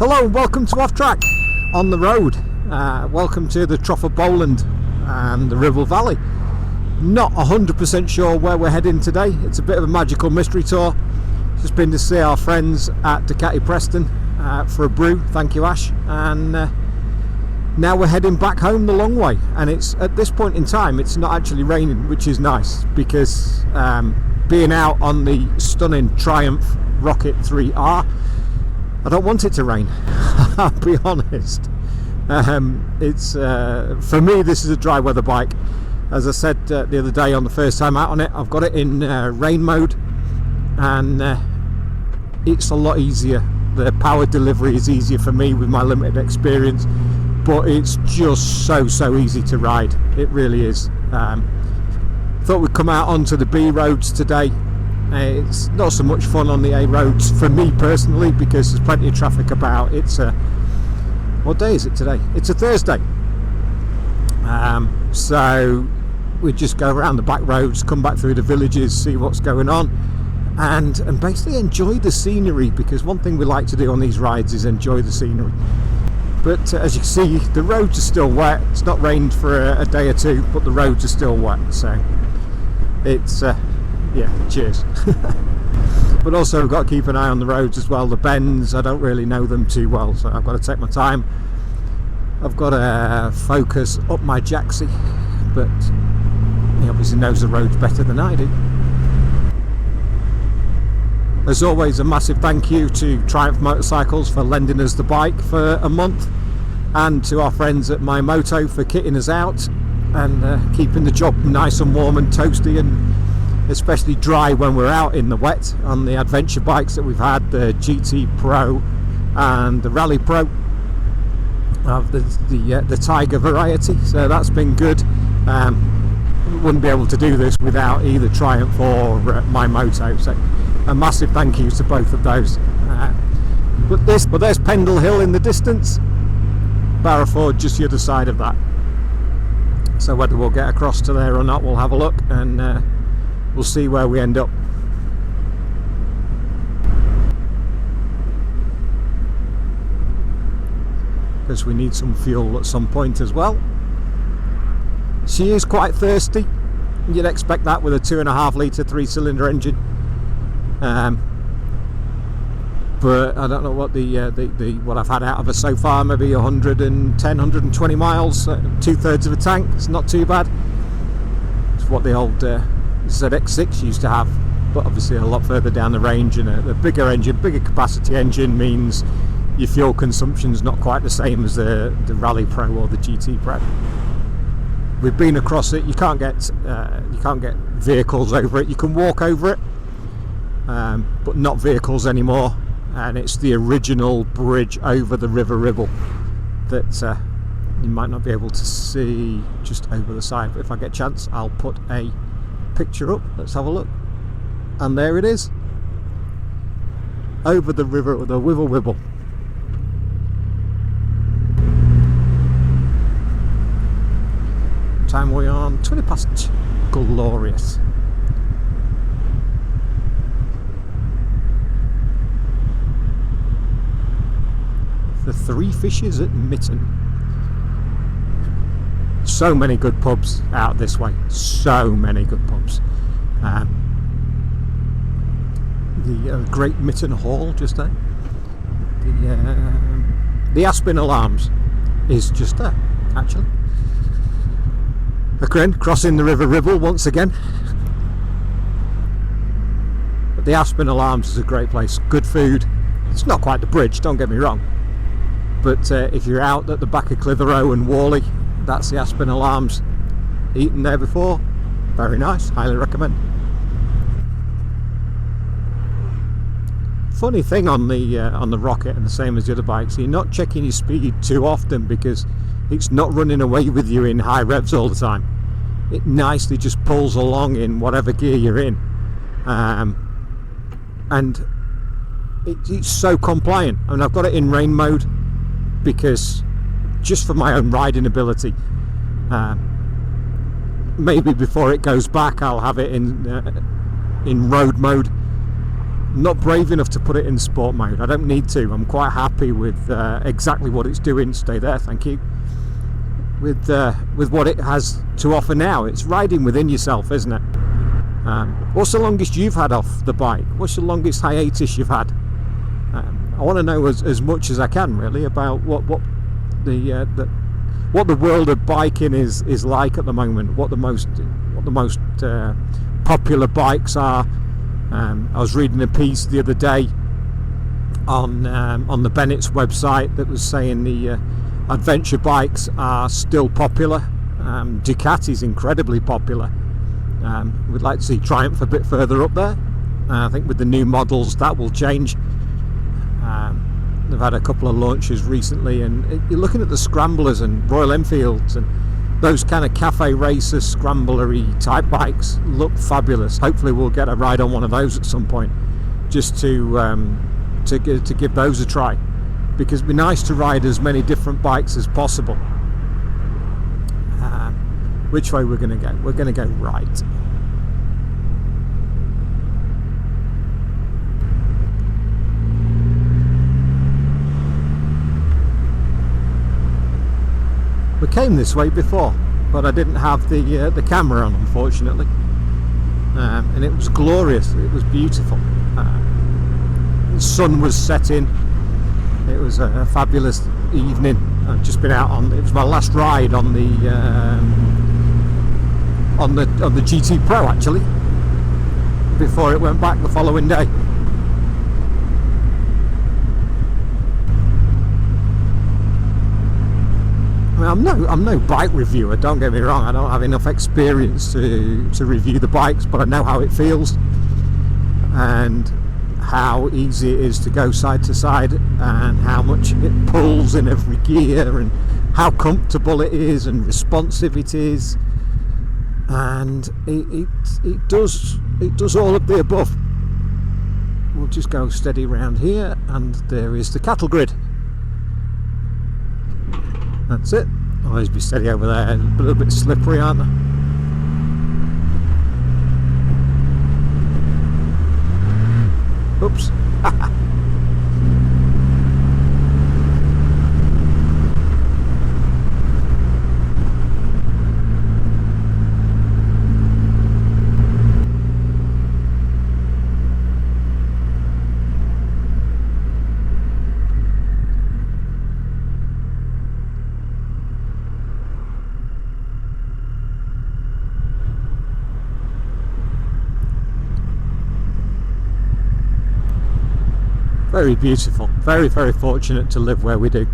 Hello and welcome to Off Track on the road. Welcome to the Trough of Bowland and the Ribble Valley. Not 100% sure where we're heading today. It's a bit of a magical mystery tour. Just been to see our friends at Preston for a brew. Thank you, Ash. And now we're heading back home the long way. And it's at this point in time, it's not actually raining, which is nice because being out on the stunning Triumph Rocket 3R, I don't want it to rain. I'll be honest. It's for me, this is a dry weather bike. As I said the other day on the first time out on it, I've got it in rain mode, and it's a lot easier. The power delivery is easier for me with my limited experience, but it's just so easy to ride. It really is. Thought we'd come out onto the B roads today. It's not so much fun on the A roads for me personally because there's plenty of traffic about. It's what day is it today? It's a Thursday. So we just go around the back roads, come back through the villages, see what's going on, and basically enjoy the scenery, because one thing we like to do on these rides is enjoy the scenery. But as you can see, the roads are still wet. It's not rained for a day or two, but the roads are still wet, so it's yeah, cheers. But also we've got to keep an eye on the roads as well. The bends, I don't really know them too well, so I've got to take my time. I've got to focus up my jacksie, but he obviously knows the roads better than I do. As always, a massive thank you to Triumph Motorcycles for lending us the bike for a month, and to our friends at My Moto for kitting us out and keeping the job nice and warm and toasty, and especially dry when we're out in the wet on the adventure bikes that we've had, the GT Pro and the Rally Pro of the Tiger variety. So that's been good. Wouldn't be able to do this without either Triumph or My Moto, so a massive thank you to both of those. But there's Pendle Hill in the distance, Barrowford just the other side of that. So whether we'll get across to there or not, we'll have a look, and we'll see where we end up. Because we need some fuel at some point as well. She is quite thirsty. You'd expect that with a 2.5 litre 3-cylinder engine. But I don't know what what I've had out of her so far. Maybe 120 miles, 2/3 of a tank. It's not too bad. It's what the old ZX6 used to have, but obviously a lot further down the range, and a bigger engine, bigger capacity engine means your fuel consumption's not quite the same as the Rally Pro or the GT Pro. We've been across it. You can't get vehicles over it. You can walk over it, but not vehicles anymore. And it's the original bridge over the River Ribble that you might not be able to see just over the side. But if I get a chance, I'll put a picture up. Let's have a look. And there it is, over the river, the Wivel Wibble. Time we're on 20 past. Glorious. The Three Fishes at Mitten. So many good pubs out this way. So many good pubs. The Great Mitten Hall just there. The Aspinall Arms is just there, actually. Again, crossing the River Ribble once again. But the Aspinall Arms is a great place. Good food. It's not quite the bridge, don't get me wrong. But if you're out at the back of Clitheroe and Worley, that's the Aspinall Arms. Eaten there before. Very nice. Highly recommend. Funny thing on the Rocket, and the same as the other bikes, you're not checking your speed too often because it's not running away with you in high revs all the time. It nicely just pulls along in whatever gear you're in, and it's so compliant. I mean, I've got it in rain mode because just for my own riding ability. Maybe before it goes back, I'll have it in road mode. I'm not brave enough to put it in sport mode. I don't need to. I'm quite happy with exactly what it's doing. Stay there, thank you. With what it has to offer now. It's riding within yourself, isn't it? What's the longest you've had off the bike? What's the longest hiatus you've had? I want to know as much as I can, really, about what the world of biking is like at the moment. What the most popular bikes are. I was reading a piece the other day on the Bennett's website that was saying the adventure bikes are still popular. Ducati's incredibly popular. We'd like to see Triumph a bit further up there. I think with the new models that will change. They've had a couple of launches recently, and you're looking at the Scramblers and Royal Enfields and those kind of cafe racer scramblery type bikes look fabulous. Hopefully we'll get a ride on one of those at some point, just to give those a try, because it'd be nice to ride as many different bikes as possible. Which way we're going to go? We're going to go right. We came this way before, but I didn't have the camera on, unfortunately, and it was glorious. It was beautiful. The sun was setting. It was a fabulous evening. I've just been out on. It was my last ride on the GT Pro, actually, before it went back the following day. I'm no bike reviewer, don't get me wrong. I don't have enough experience to review the bikes, but I know how it feels and how easy it is to go side to side, and how much it pulls in every gear, and how comfortable it is and responsive it is, and it does all of the above. We'll just go steady around here, and there is the cattle grid. That's it. Always be steady over there. A little bit slippery, aren't they? Oops. Very beautiful. Very, very fortunate to live where we do.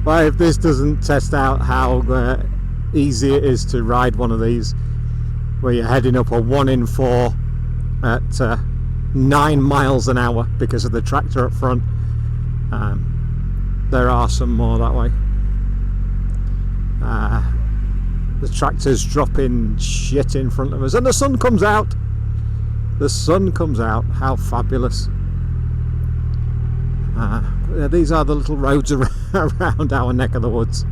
Well, if this doesn't test out how easy it is to ride one of these, where you're heading up a 1 in 4 at 9 miles an hour because of the tractor up front. There are some more that way. The tractor's dropping shit in front of us, and the sun comes out. The sun comes out. How fabulous. These are the little roads around our neck of the woods.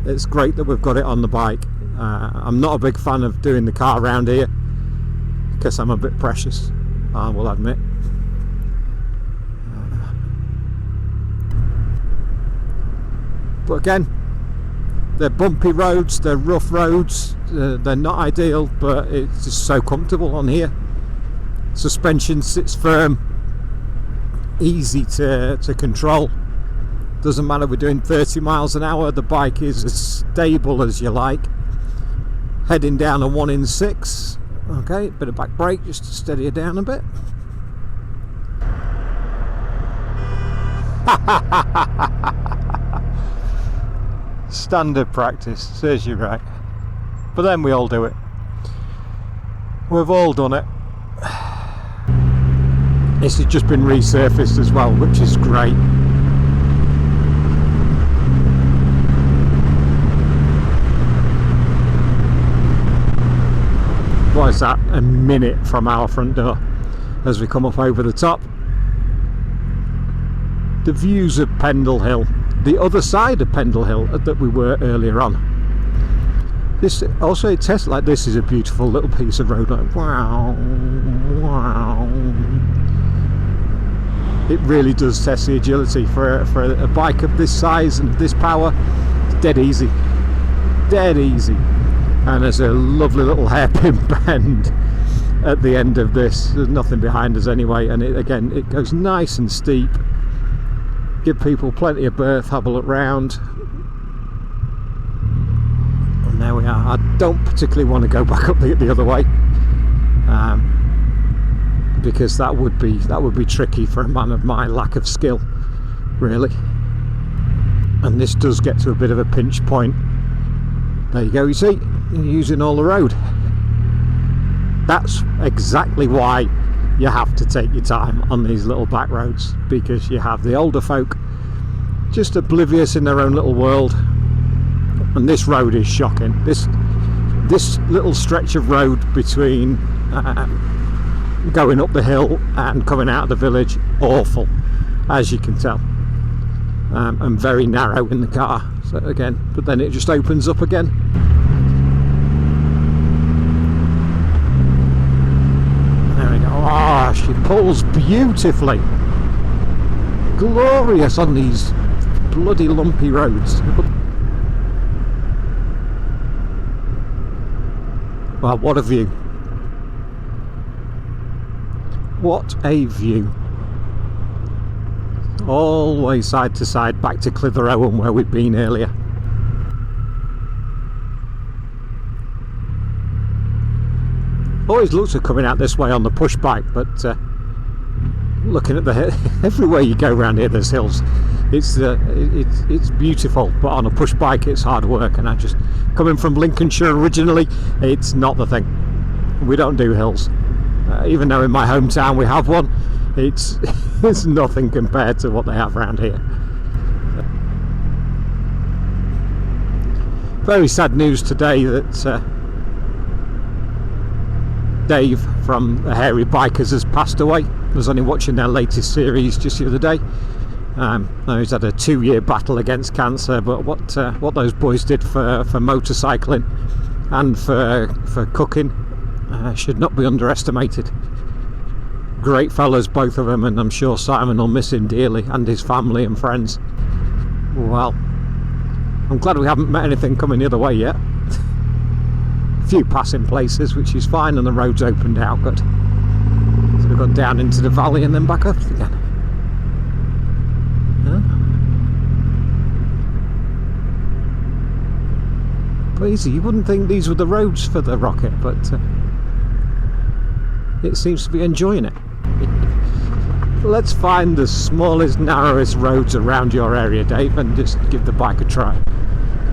It's great that we've got it on the bike. I'm not a big fan of doing the car around here because I'm a bit precious, I will admit. But again, they're bumpy roads, they're rough roads, they're not ideal, but it's just so comfortable on here. Suspension sits firm, easy to control. Doesn't matter, we're doing 30 miles an hour, the bike is as stable as you like. Heading down a 1 in 6. Okay, bit of back brake just to steady it down a bit. Standard practice, serves you right. But then we all do it. We've all done it. This has just been resurfaced as well, which is great. What is that? A minute from our front door as we come up over the top. The views of Pendle Hill, the other side of Pendle Hill that we were earlier on. This also, it tests like this is a beautiful little piece of road. Like wow, wow. It really does test the agility for a bike of this size and this power. It's dead easy, dead easy. And there's a lovely little hairpin bend at the end of this. There's nothing behind us anyway, and it goes nice and steep. Give people plenty of berth, have a look round. And there we are. I don't particularly want to go back up the other way, because that would be tricky for a man of my lack of skill, really. And this does get to a bit of a pinch point. There you go, you see, you're using all the road. That's exactly why you have to take your time on these little back roads, because you have the older folk just oblivious in their own little world. And this road is shocking. This little stretch of road between going up the hill and coming out of the village, awful, as you can tell, and very narrow in the car. So again, but then it just opens up again. There we go. Ah, she pulls beautifully, glorious on these bloody lumpy roads. Well, what a view. What a view. All the way side to side back to Clitheroe, where we've been earlier. Always looks at coming out this way on the push bike, but looking at everywhere you go around here there's hills. It's beautiful, but on a push bike it's hard work, and coming from Lincolnshire originally, it's not the thing. We don't do hills, even though in my hometown we have one. It's nothing compared to what they have around here. Very sad news today that Dave from the Hairy Bikers has passed away. I was only watching their latest series just the other day. He's had a 2-year battle against cancer, but what those boys did for motorcycling and for cooking should not be underestimated. Great fellas, both of them, and I'm sure Simon will miss him dearly, and his family and friends. Well, I'm glad we haven't met anything coming the other way yet. A few passing places, which is fine, and the road's opened out good. So we've gone down into the valley and then back up again. Crazy, you wouldn't think these were the roads for the rocket, but it seems to be enjoying it. Let's find the smallest, narrowest roads around your area, Dave, and just give the bike a try.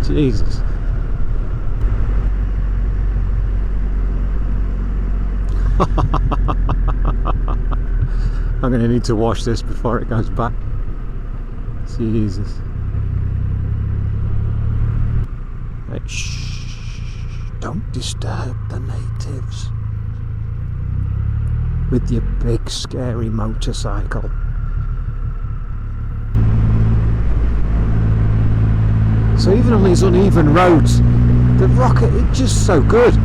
Jesus. I'm going to need to wash this before it goes back. Jesus. Right, shh, don't disturb the natives with your big scary motorcycle. So even on these uneven roads, the rocket is just so good.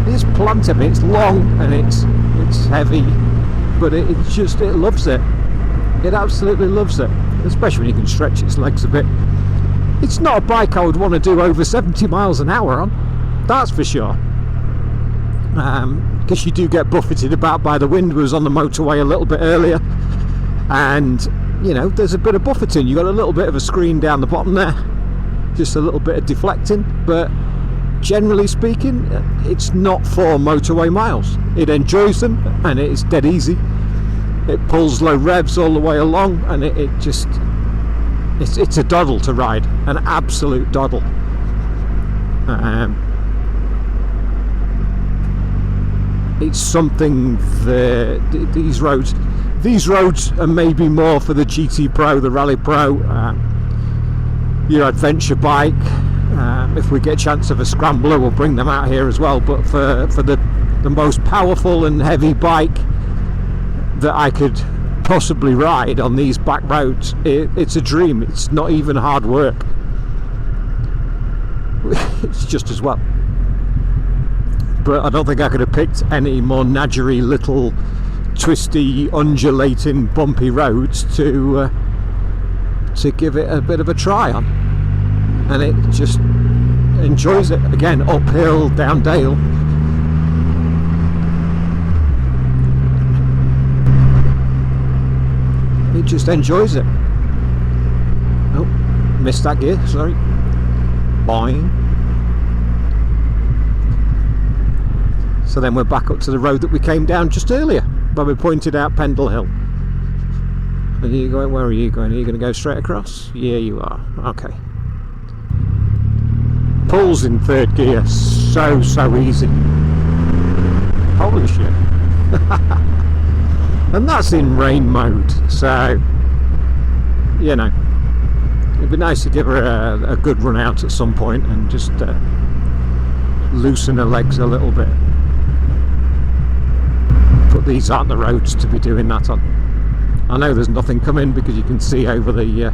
It's planted, it's long and it's heavy, but it loves it. It absolutely loves it, especially when you can stretch its legs a bit. It's not a bike I would want to do over 70 miles an hour on, that's for sure. Because you do get buffeted about by the wind. We was on the motorway a little bit earlier, and you know there's a bit of buffeting. You got a little bit of a screen down the bottom there, just a little bit of deflecting, but generally speaking it's not for motorway miles. It enjoys them and it's dead easy. It pulls low revs all the way along, and it's a doddle to ride, an absolute doddle. It's something that these roads are maybe more for the GT Pro, the Rally Pro, your adventure bike. If we get a chance of a scrambler, we'll bring them out here as well. But for the most powerful and heavy bike that I could possibly ride on these back roads, it's a dream. It's not even hard work. It's just as well. but I don't think I could have picked any more nadgery little twisty, undulating, bumpy roads to give it a bit of a try on, and it just enjoys it. Again, uphill, down dale. It just enjoys it. Oh, missed that gear, sorry. Boing. So then we're back up to the road that we came down just earlier, where we pointed out Pendle Hill. And you going, where are you going? Are you going to go straight across? Yeah, you are. Okay. Pulls in third gear, so easy. Holy shit. And that's in rain mode, so you know, it'd be nice to give her a good run out at some point and just loosen her legs a little bit. But these aren't the roads to be doing that on. I know there's nothing coming because you can see over the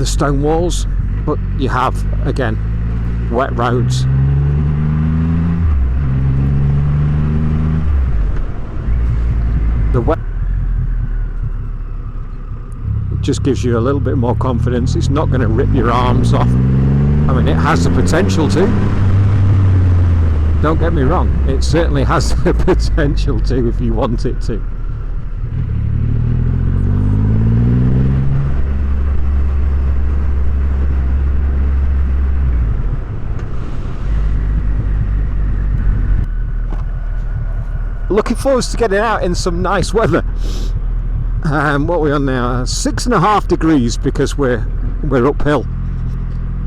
stone walls, but you have, again, wet roads. The wet, it just gives you a little bit more confidence. It's not going to rip your arms off. I mean, it has the potential to. Don't get me wrong, it certainly has the potential to if you want it to. Looking forward to getting out in some nice weather. What are we on now? 6.5 degrees because we're uphill,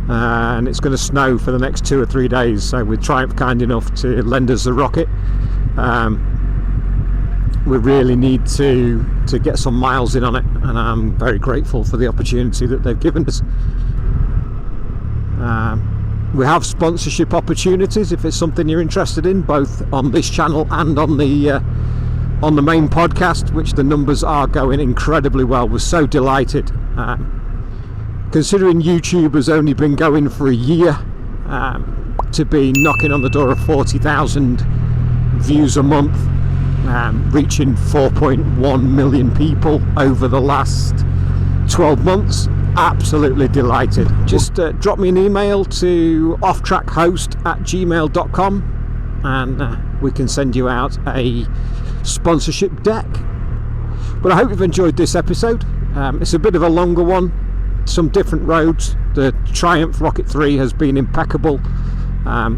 and it's going to snow for the next 2 or 3 days. So with Triumph kind enough to lend us the rocket, we really need to get some miles in on it, and I'm very grateful for the opportunity that they've given us. We have sponsorship opportunities if it's something you're interested in, both on this channel and on the main podcast, which the numbers are going incredibly well. We're so delighted. Considering YouTube has only been going for a year, to be knocking on the door of 40,000 views a month, reaching 4.1 million people over the last 12 months. Absolutely delighted. Just drop me an email to offtrackhost@gmail.com and we can send you out a sponsorship deck. But I hope you've enjoyed this episode. It's a bit of a longer one, some different roads. The Triumph Rocket 3 has been impeccable. I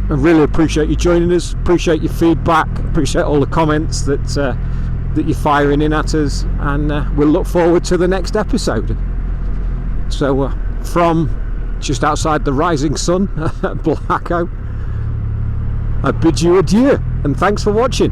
really appreciate you joining us, appreciate your feedback, appreciate all the comments that you're firing in at us, and we'll look forward to the next episode. So from just outside the rising sun at Blacko, I bid you adieu and thanks for watching.